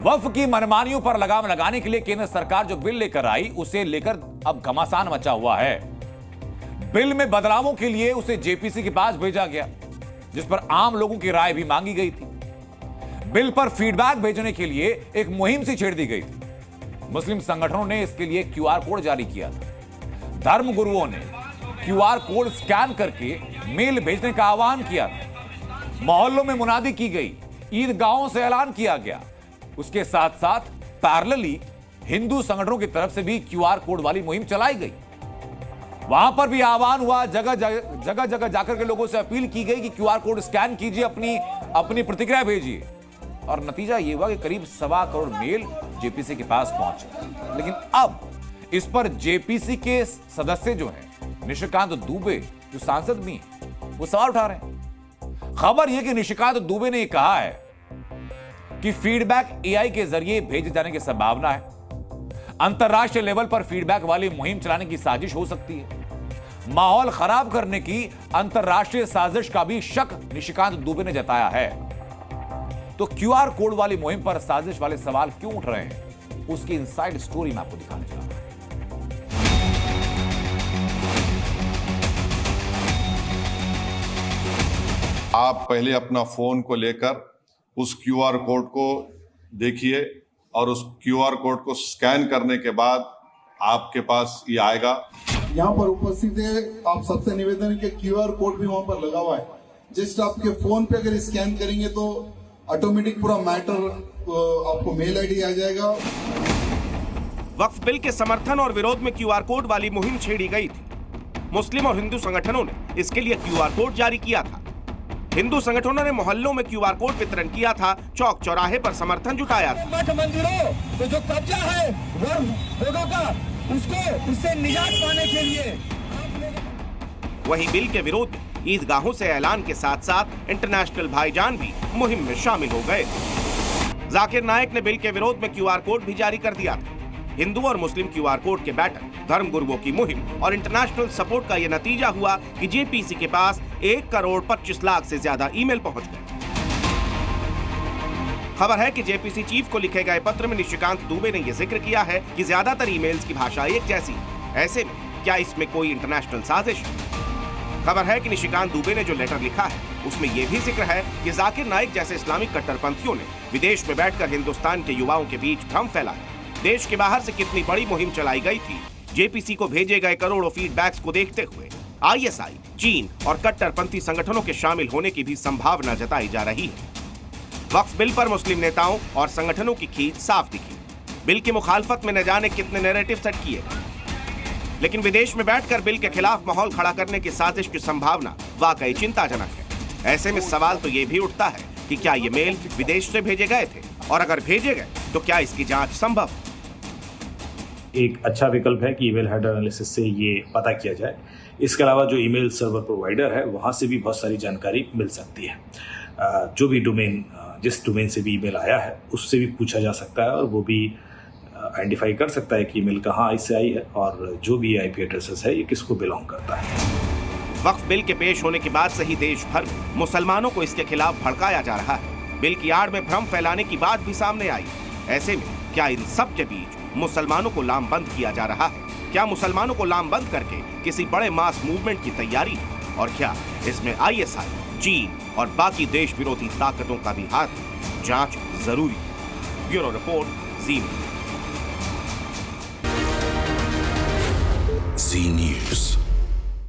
वक्फ की मनमानियों पर लगाम लगाने के लिए केंद्र सरकार जो बिल लेकर आई, उसे लेकर अब घमासान मचा हुआ है। बिल में बदलावों के लिए उसे जेपीसी के पास भेजा गया, जिस पर आम लोगों की राय भी मांगी गई थी। बिल पर फीडबैक भेजने के लिए एक मुहिम सी छेड़ दी गई थी। मुस्लिम संगठनों ने इसके लिए क्यूआर कोड जारी किया था। धर्म गुरुओं ने क्यूआर कोड स्कैन करके मेल भेजने का आह्वान किया था। मोहल्लों में मुनादी की गई, ईदगाहों से ऐलान किया गया। उसके साथ साथ पैरेलली हिंदू संगठनों की तरफ से भी क्यूआर कोड वाली मुहिम चलाई गई। वहां पर भी आह्वान हुआ, जगह जगह जाकर के लोगों से अपील की गई कि क्यूआर कोड स्कैन कीजिए, अपनी प्रतिक्रिया भेजिए। और नतीजा यह हुआ कि करीब 1.25 करोड़ मेल जेपीसी के पास पहुंचे। लेकिन अब इस पर जेपीसी के सदस्य जो हैं, निशिकांत दुबे जो सांसद भी हैं, वो सवाल उठा रहे हैं। खबर यह कि निशिकांत दुबे ने यह कहा है कि फीडबैक एआई के जरिए भेजे जाने की संभावना है। अंतरराष्ट्रीय लेवल पर फीडबैक वाली मुहिम चलाने की साजिश हो सकती है। माहौल खराब करने की अंतरराष्ट्रीय साजिश का भी शक निशिकांत दुबे ने जताया है। तो क्यूआर कोड वाली मुहिम पर साजिश वाले सवाल क्यों उठ रहे हैं, उसकी इनसाइड स्टोरी मैं आपको दिखाने जा रहा हूं। आप पहले अपना फोन को लेकर उस क्यूआर कोड को देखिए और उस क्यूआर कोड को स्कैन करने के बाद आपके पास ये आएगा। यहाँ पर उपस्थित है, आप सबसे निवेदन है कि क्यूआर कोड भी वहां पर लगा हुआ है। जस्ट आपके फोन पे अगर स्कैन करेंगे तो ऑटोमेटिक पूरा मैटर आपको मेल आईडी आ जाएगा। वक्फ बिल के समर्थन और विरोध में क्यूआर कोड वाली मुहिम छेड़ी गई थी। मुस्लिम और हिंदू संगठनों ने इसके लिए क्यूआर कोड जारी किया था। हिंदू संगठनों ने मोहल्लों में क्यूआर कोड वितरण किया था, चौक चौराहे पर समर्थन जुटाया था। मठ मंदिरों तो जो कब्जा है लोगों का, उससे निजात पाने के लिए। वहीं बिल के विरोध में ईदगाहों से ऐलान के साथ साथ इंटरनेशनल भाईजान भी मुहिम में शामिल हो गए। जाकिर नाइक ने बिल के विरोध में क्यूआर कोड भी जारी कर दिया था। हिंदू और मुस्लिम क्यूआर कोड के बैटल, धर्म गुरुओं की मुहिम और इंटरनेशनल सपोर्ट का यह नतीजा हुआ कि जेपीसी के पास 1 करोड़ 25 लाख से ज्यादा ईमेल पहुंच गए। खबर है कि जेपीसी चीफ को लिखे गए पत्र में निशिकांत दुबे ने यह जिक्र किया है कि ज्यादातर ईमेल्स की भाषा एक जैसी है। ऐसे में क्या इसमें कोई इंटरनेशनल साजिश है? खबर है कि निशिकांत दुबे ने जो लेटर लिखा है उसमें यह भी जिक्र है कि जाकिर नाइक जैसे इस्लामिक कट्टरपंथियों ने विदेश में बैठकर हिंदुस्तान के युवाओं के बीच भ्रम फैलाया। देश के बाहर से कितनी बड़ी मुहिम चलाई गई थी। जेपीसी को भेजे गए करोड़ों फीडबैक्स को देखते हुए आईएसआई, चीन और कट्टरपंथी संगठनों के शामिल होने की भी संभावना जताई जा रही है। वक्फ बिल पर मुस्लिम नेताओं और संगठनों की खींच साफ दिखी। बिल की मुखालफत में न जाने कितने नैरेटिव सेट किए गए, लेकिन विदेश में बैठकर बिल के खिलाफ माहौल खड़ा करने की साजिश की संभावना वाकई चिंताजनक है। ऐसे में सवाल तो ये भी उठता है कि क्या ये मेल विदेश से भेजे गए थे, और अगर भेजे गए तो क्या इसकी जांच संभव? एक अच्छा विकल्प है कि ईमेल हेडर एनालिसिस से ये पता किया जाए। इसके अलावा जो ईमेल सर्वर प्रोवाइडर है वहाँ से भी बहुत सारी जानकारी मिल सकती है। जो भी डोमेन, जिस डोमेन से भी ईमेल आया है उससे भी पूछा जा सकता है और वो भी आइडेंटिफाई कर सकता है कि ईमेल कहाँ से आई है और जो भी आईपी एड्रेसेस है ये किसको बिलोंग करता है। वक्फ बिल के पेश होने के बाद से ही देश भर में मुसलमानों को इसके खिलाफ भड़काया जा रहा है। बिल की आड़ में भ्रम फैलाने की बात भी सामने आई। ऐसे में क्या इन सब के बीच मुसलमानों को लामबंद किया जा रहा है? क्या मुसलमानों को लामबंद करके किसी बड़े मास मूवमेंट की तैयारी है? और क्या इसमें आईएसआई, चीन और बाकी देश विरोधी ताकतों का भी हाथ है? जांच जरूरी। ब्यूरो रिपोर्ट, जी न्यूज़।